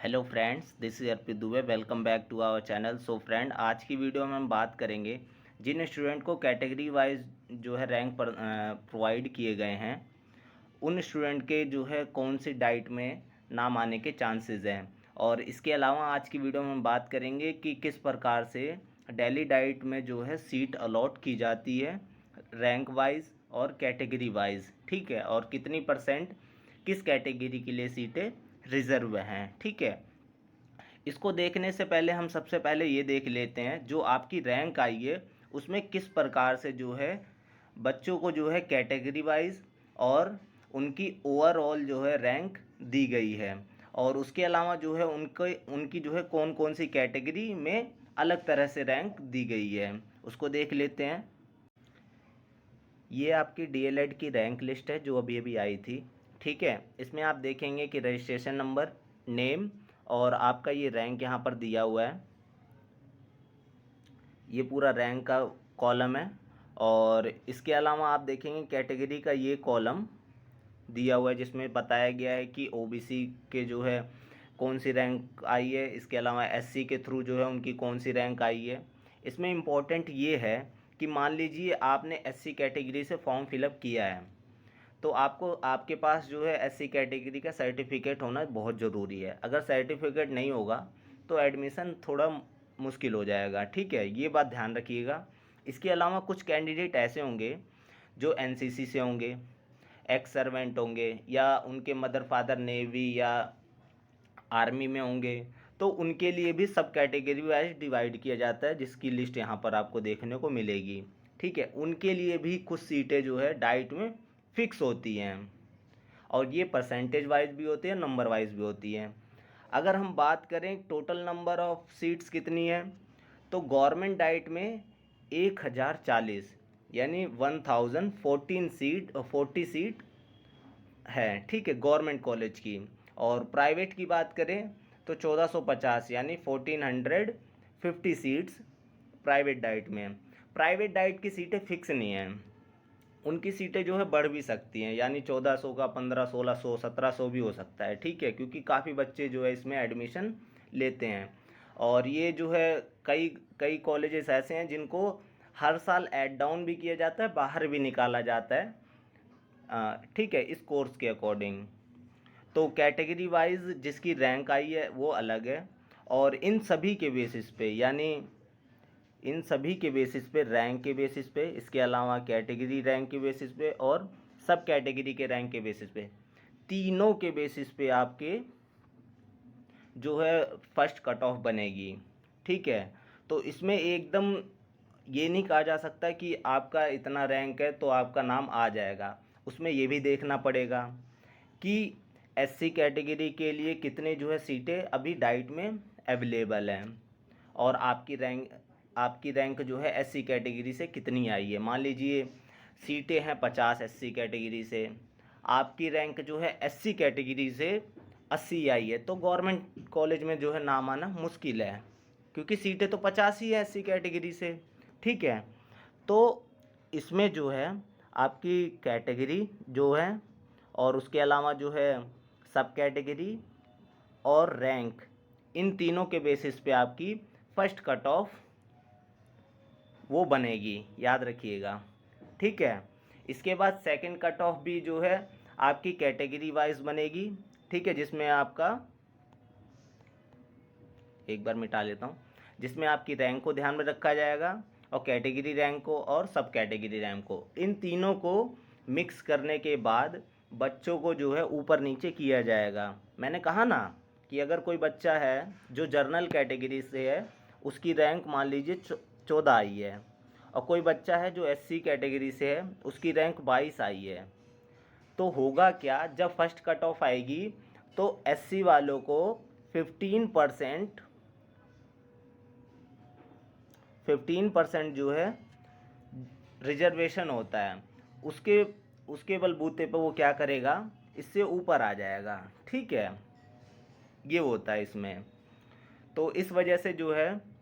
Hello friends, this is Arpit Dubey. Welcome back to our channel. So friend, आज की video में हम बात करेंगे जिन स्टूडेंट को कैटेगरी वाइज जो है रैंक पर प्रोवाइड किए गए हैं, उन स्टूडेंट के जो है कौन सी डाइट में नाम आने के चांसेस हैं। और इसके अलावा आज की वीडियो में हम बात करेंगे कि किस प्रकार से डेली डाइट में जो है सीट अलॉट की जाती है रैंक वाइज और कैटेगरी वाइज, ठीक है, और कितनी परसेंट किस कैटेगरी के लिए सीटें रिजर्व हैं, ठीक है। इसको देखने से पहले हम सबसे पहले ये देख लेते हैं जो आपकी रैंक आई है उसमें किस प्रकार से जो है बच्चों को जो है कैटेगरी वाइज और उनकी ओवरऑल जो है रैंक दी गई है, और उसके अलावा जो है उनकी जो है कौन कौन सी कैटेगरी में अलग तरह से रैंक दी गई है, उसको देख लेते हैं। ये आपकी डीएलएड की रैंक लिस्ट है जो अभी अभी आई थी, ठीक है। इसमें आप देखेंगे कि रजिस्ट्रेशन नंबर, नेम और आपका ये रैंक यहाँ पर दिया हुआ है। ये पूरा रैंक का कॉलम है, और इसके अलावा आप देखेंगे कैटेगरी का ये कॉलम दिया हुआ है जिसमें बताया गया है कि ओबीसी के जो है कौन सी रैंक आई है, इसके अलावा एससी के थ्रू जो है उनकी कौन सी रैंक आई है। इसमें इम्पोर्टेंट ये है कि मान लीजिए आपने एससी कैटेगरी से फॉर्म फिलअप किया है, तो आपको आपके पास जो है एससी कैटेगरी का सर्टिफिकेट होना बहुत ज़रूरी है। अगर सर्टिफिकेट नहीं होगा तो एडमिशन थोड़ा मुश्किल हो जाएगा, ठीक है, ये बात ध्यान रखिएगा। इसके अलावा कुछ कैंडिडेट ऐसे होंगे जो एनसीसी से होंगे, एक्स सर्वेंट होंगे, या उनके मदर फादर नेवी या आर्मी में होंगे, तो उनके लिए भी सब कैटेगरी वाइज डिवाइड किया जाता है जिसकी लिस्ट यहाँ पर आपको देखने को मिलेगी, ठीक है। उनके लिए भी कुछ सीटें जो है डाइट में फिक्स होती हैं, और ये परसेंटेज वाइज भी होती है, नंबर वाइज भी होती है। अगर हम बात करें टोटल नंबर ऑफ सीट्स कितनी है, तो गवर्नमेंट डाइट में 1040 यानी 1014 सीट 40 सीट है, ठीक है, गवर्नमेंट कॉलेज की। और प्राइवेट की बात करें तो 1450 यानी 1450 सीट्स प्राइवेट डाइट में। प्राइवेट डाइट की सीटें फिक्स नहीं हैं, उनकी सीटें जो है बढ़ भी सकती हैं, यानी 1400 का 1500 1600 1700 भी हो सकता है, ठीक है, क्योंकि काफ़ी बच्चे जो है इसमें एडमिशन लेते हैं। और ये जो है कई कई कॉलेजेस ऐसे हैं जिनको हर साल ऐड डाउन भी किया जाता है, बाहर भी निकाला जाता है, ठीक है, इस कोर्स के अकॉर्डिंग। तो कैटेगरी वाइज जिसकी रैंक आई है वो अलग है, और इन सभी के बेसिस पे, यानी इन सभी के बेसिस पे, रैंक के बेसिस पे, इसके अलावा कैटेगरी रैंक के बेसिस पे और सब कैटेगरी के रैंक के बेसिस पे, तीनों के बेसिस पे आपके जो है फर्स्ट कट ऑफ बनेगी, ठीक है। तो इसमें एकदम ये नहीं कहा जा सकता कि आपका इतना रैंक है तो आपका नाम आ जाएगा। उसमें ये भी देखना पड़ेगा कि एससी कैटेगरी के लिए कितने जो है सीटें अभी डाइट में अवेलेबल हैं, और आपकी रैंक जो है एससी कैटेगरी से कितनी आई है। मान लीजिए सीटें हैं 50 एससी कैटेगरी से, आपकी रैंक जो है एससी कैटेगरी से 80 आई है, तो गवर्नमेंट कॉलेज में जो है नाम आना मुश्किल है, क्योंकि सीटें तो 50 ही है एससी कैटेगरी से, ठीक है। तो इसमें जो है आपकी कैटेगरी जो है और उसके अलावा जो है सब कैटेगरी और रैंक, इन तीनों के बेसिस पे आपकी फर्स्ट कट ऑफ वो बनेगी, याद रखिएगा, ठीक है। इसके बाद सेकंड कट ऑफ भी जो है आपकी कैटेगरी वाइज बनेगी, ठीक है, जिसमें आपका, एक बार मिटा लेता हूँ, जिसमें आपकी रैंक को ध्यान में रखा जाएगा और कैटेगरी रैंक को और सब कैटेगरी रैंक को, इन तीनों को मिक्स करने के बाद बच्चों को जो है ऊपर नीचे किया जाएगा। मैंने कहा ना कि अगर कोई बच्चा है जो जर्नल कैटेगरी से है, उसकी रैंक मान लीजिए 14 आई है, और कोई बच्चा है जो एससी कैटेगरी से है, उसकी रैंक 22 आई है, तो होगा क्या, जब फर्स्ट कट ऑफ आएगी तो एससी वालों को 15% जो है रिजर्वेशन होता है, उसके उसके बलबूते पर वो क्या करेगा, इससे ऊपर आ जाएगा, ठीक है, ये होता है इसमें। तो इस वजह से जो है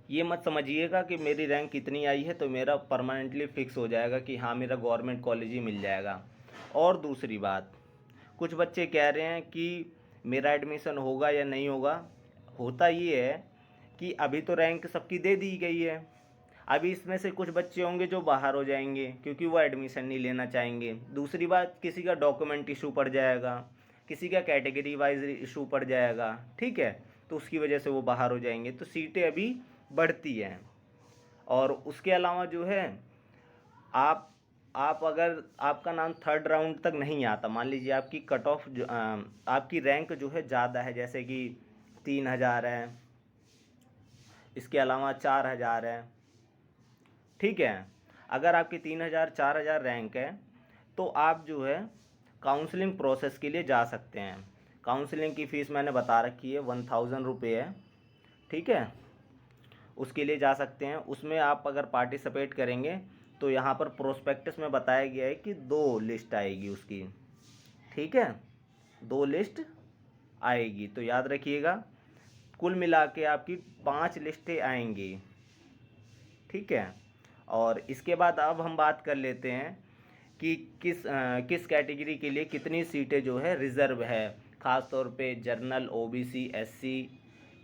ये मत समझिएगा कि मेरी रैंक कितनी आई है तो मेरा परमानेंटली फिक्स हो जाएगा कि हाँ मेरा गवर्नमेंट कॉलेज ही मिल जाएगा। और दूसरी बात, कुछ बच्चे कह रहे हैं कि मेरा एडमिशन होगा या नहीं होगा। होता ये है कि अभी तो रैंक सबकी दे दी गई है, अभी इसमें से कुछ बच्चे होंगे जो बाहर हो जाएंगे क्योंकि वो एडमिशन नहीं लेना चाहेंगे। दूसरी बात, किसी का डॉक्यूमेंट इशू पड़ जाएगा, किसी का कैटेगरी वाइज इशू पड़ जाएगा, ठीक है, तो उसकी वजह से वो बाहर हो जाएंगे। तो सीटें अभी बढ़ती हैं। और उसके अलावा जो है, आप अगर आपका नाम थर्ड राउंड तक नहीं आता, मान लीजिए आपकी कट ऑफ आपकी रैंक जो है ज़्यादा है, जैसे कि 3000 है, इसके अलावा 4000 है, ठीक है, अगर आपकी 3000 4000 रैंक है तो आप जो है काउंसलिंग प्रोसेस के लिए जा सकते हैं। काउंसलिंग की फ़ीस मैंने बता रखी है, 1000 रुपये है, ठीक है, उसके लिए जा सकते हैं। उसमें आप अगर पार्टिसिपेट करेंगे तो यहाँ पर प्रोस्पेक्टस में बताया गया है कि 2 लिस्ट आएगी उसकी, ठीक है, 2 लिस्ट आएगी, तो याद रखिएगा कुल मिला के आपकी 5 लिस्टें आएंगी, ठीक है। और इसके बाद अब हम बात कर लेते हैं कि किस कैटेगरी के लिए कितनी सीटें जो है रिज़र्व है। ख़ास तौर पे जनरल, ओबीसी, एससी,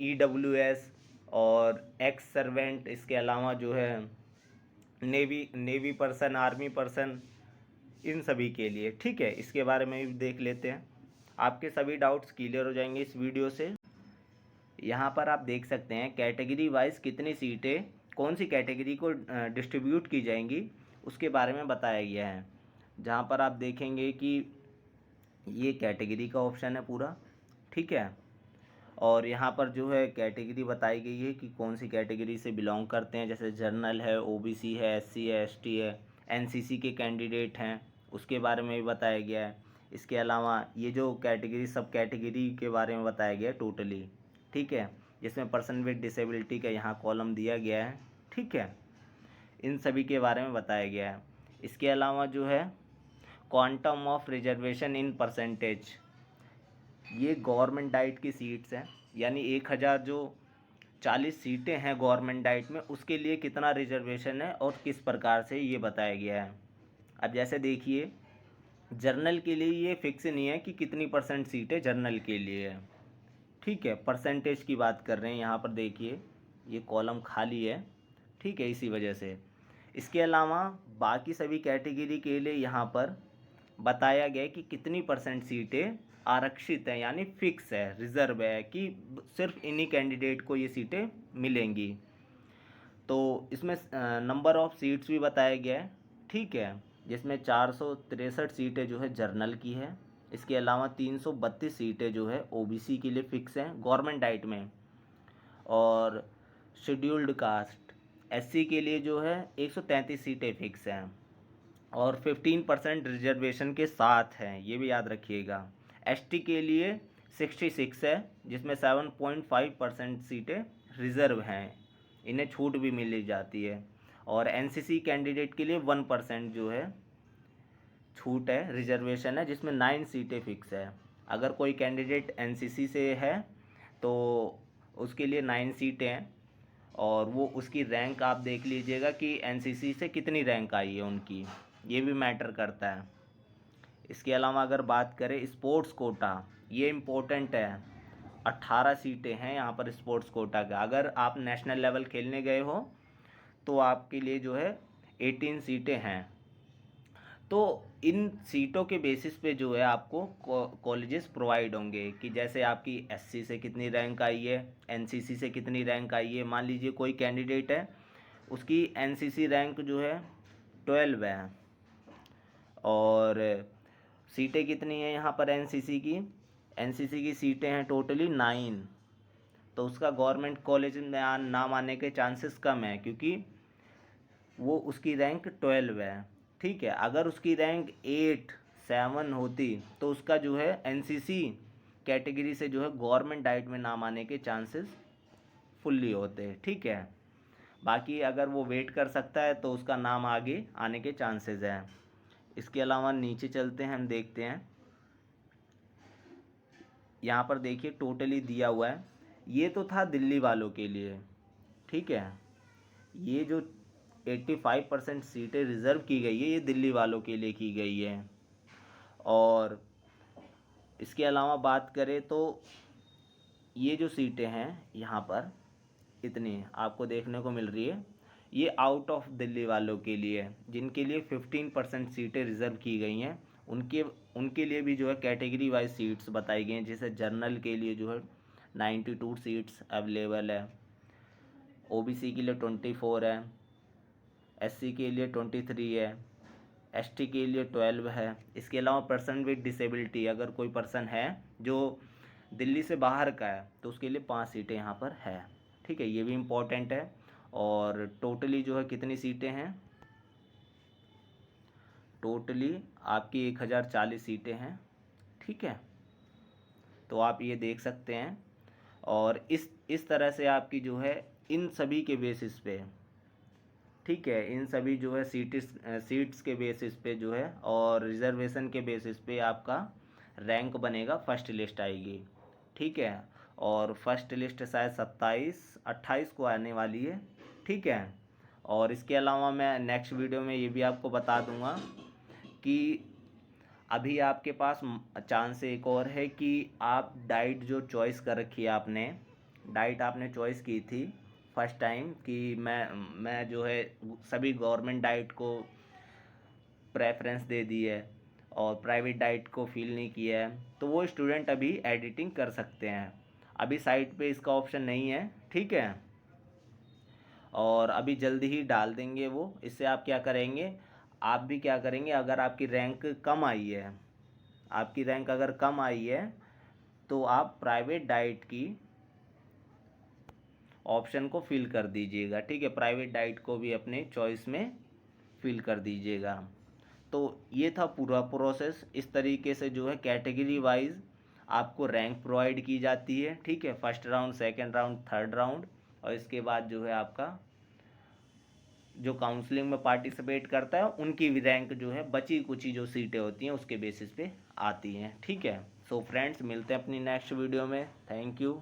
ईडब्ल्यूएस और एक्स सर्वेंट, इसके अलावा जो है नेवी पर्सन, आर्मी पर्सन, इन सभी के लिए, ठीक है। इसके बारे में भी देख लेते हैं, आपके सभी डाउट्स क्लियर हो जाएंगे इस वीडियो से। यहाँ पर आप देख सकते हैं कैटेगरी वाइज कितनी सीटें कौन सी कैटेगरी को डिस्ट्रीब्यूट की जाएंगी उसके बारे में बताया गया है। जहाँ पर आप देखेंगे कि ये कैटेगरी का ऑप्शन है पूरा, ठीक है, और यहाँ पर जो है कैटेगरी बताई गई है कि कौन सी कैटेगरी से बिलोंग करते हैं, जैसे जनरल है, ओबीसी है, एससी है, एसटी है, एनसीसी के कैंडिडेट हैं, उसके बारे में भी बताया गया है। इसके अलावा ये जो कैटेगरी सब कैटेगरी के बारे में बताया गया है टोटली, ठीक है, जिसमें पर्सन विद डिसेबिलिटी का यहाँ कॉलम दिया गया है, ठीक है, इन सभी के बारे में बताया गया है। इसके अलावा जो है quantum of reservation in percentage, ये गवर्नमेंट डाइट की सीट्स हैं, यानी 1000 जो 40 सीटें हैं गवर्नमेंट डाइट में, उसके लिए कितना रिजर्वेशन है और किस प्रकार से ये बताया गया है। अब जैसे देखिए, जर्नल के लिए ये फिक्स नहीं है कि कितनी परसेंट सीटें जर्नल के लिए है, ठीक है, परसेंटेज की बात कर रहे हैं। यहाँ पर देखिए ये कॉलम खाली है, ठीक है, इसी वजह से। इसके अलावा बाकी सभी कैटेगरी के लिए यहाँ पर बताया गया है कि कितनी परसेंट सीटें आरक्षित हैं, यानी फिक्स है, रिज़र्व है, कि सिर्फ इन्हीं कैंडिडेट को ये सीटें मिलेंगी। तो इसमें नंबर ऑफ़ सीट्स भी बताया गया है, ठीक है, जिसमें 463 सीटें जो है जर्नल की है। इसके अलावा 332 सीटें जो है ओबीसी के लिए फ़िक्स हैं गवर्नमेंट डाइट में, और शेड्यूल्ड कास्ट एससी के लिए जो है 133 सीटें फ़िक्स हैं और 15% रिजर्वेशन के साथ हैं, ये भी याद रखिएगा। एसटी के लिए 66 है, जिसमें 7.5% सीटें रिज़र्व हैं, इन्हें छूट भी मिली जाती है। और एनसीसी कैंडिडेट के लिए 1% जो है छूट है, रिजर्वेशन है, जिसमें 9 सीटें फिक्स है। अगर कोई कैंडिडेट एनसीसी से है तो उसके लिए 9 सीटें हैं, और वो उसकी रैंक आप देख लीजिएगा कि एनसीसी से कितनी रैंक आई है उनकी, ये भी मैटर करता है। इसके अलावा अगर बात करें स्पोर्ट्स कोटा, ये इम्पोर्टेंट है, 18 सीटें हैं यहाँ पर स्पोर्ट्स कोटा का। अगर आप नेशनल लेवल खेलने गए हो तो आपके लिए जो है 18 सीटें हैं। तो इन सीटों के बेसिस पे जो है आपको कॉलेजेस प्रोवाइड होंगे कि जैसे आपकी एससी से कितनी रैंक आई है, एनसीसी से कितनी रैंक आई है। मान लीजिए कोई कैंडिडेट है, उसकी एनसीसी रैंक जो है 12 है, और सीटें कितनी हैं यहाँ पर एनसीसी की सीटें हैं टोटली 9, तो उसका गवर्नमेंट कॉलेज में नाम आने के चांसेस कम है, क्योंकि वो उसकी रैंक 12 है, ठीक है। अगर उसकी रैंक 8 7 होती तो उसका जो है एनसीसी कैटेगरी से जो है गवर्नमेंट डाइट में नाम आने के चांसेस फुल्ली होते, ठीक है। बाकी अगर वो वेट कर सकता है तो उसका नाम आगे आने के चांसेस हैं। इसके अलावा नीचे चलते हैं, हम देखते हैं, यहाँ पर देखिए टोटली दिया हुआ है। ये तो था दिल्ली वालों के लिए, ठीक है, ये जो 85% सीटें रिज़र्व की गई है ये दिल्ली वालों के लिए की गई है। और इसके अलावा बात करें तो ये जो सीटें हैं यहाँ पर इतनी आपको देखने को मिल रही है, ये आउट ऑफ दिल्ली वालों के लिए है, जिनके लिए 15% सीटें रिज़र्व की गई हैं। उनके लिए भी जो है कैटेगरी वाइज सीट्स बताई गई हैं। जैसे जनरल के लिए जो है 92 सीट्स अवेलेबल है, ओबीसी के लिए 24 है, एससी के लिए 23 है, एसटी के लिए 12 है। इसके अलावा पर्सन विद डिसेबिलिटी, अगर कोई पर्सन है जो दिल्ली से बाहर का है तो उसके लिए 5 सीटें यहाँ पर है। ठीक है, ये भी इम्पोर्टेंट है। और टोटली जो है कितनी सीटें हैं, टोटली आपकी 1040 सीटें हैं। ठीक है, तो आप ये देख सकते हैं। और इस तरह से आपकी जो है इन सभी के बेसिस पे, ठीक है, इन सभी जो है सीट्स के बेसिस पे जो है और रिजर्वेशन के बेसिस पे आपका रैंक बनेगा, फर्स्ट लिस्ट आएगी। ठीक है, और फर्स्ट लिस्ट शायद 27-28 को आने वाली है। ठीक है, और इसके अलावा मैं नेक्स्ट वीडियो में ये भी आपको बता दूंगा कि अभी आपके पास चांस एक और है कि आप डाइट जो चॉइस कर रखी है, आपने डाइट आपने चॉइस की थी फर्स्ट टाइम कि मैं जो है सभी गवर्नमेंट डाइट को प्रेफरेंस दे दी है और प्राइवेट डाइट को फील नहीं किया है, तो वो स्टूडेंट अभी एडिटिंग कर सकते हैं। अभी साइट पे इसका ऑप्शन नहीं है। ठीक है, और अभी जल्दी ही डाल देंगे वो। इससे आप क्या करेंगे, आप भी क्या करेंगे, अगर आपकी रैंक कम आई है, आपकी रैंक अगर कम आई है तो आप प्राइवेट डाइट की ऑप्शन को फिल कर दीजिएगा। ठीक है, प्राइवेट डाइट को भी अपने चॉइस में फिल कर दीजिएगा। तो ये था पूरा प्रोसेस। इस तरीके से जो है कैटेगरी वाइज आपको रैंक प्रोवाइड की जाती है। ठीक है, first round, second round, third round, और इसके बाद जो है आपका जो काउंसलिंग में पार्टिसिपेट करता है उनकी भी रैंक जो है बची कुची जो सीटें होती हैं उसके बेसिस पे आती हैं। ठीक है, सो फ्रेंड्स, मिलते हैं अपनी नेक्स्ट वीडियो में। Thank you.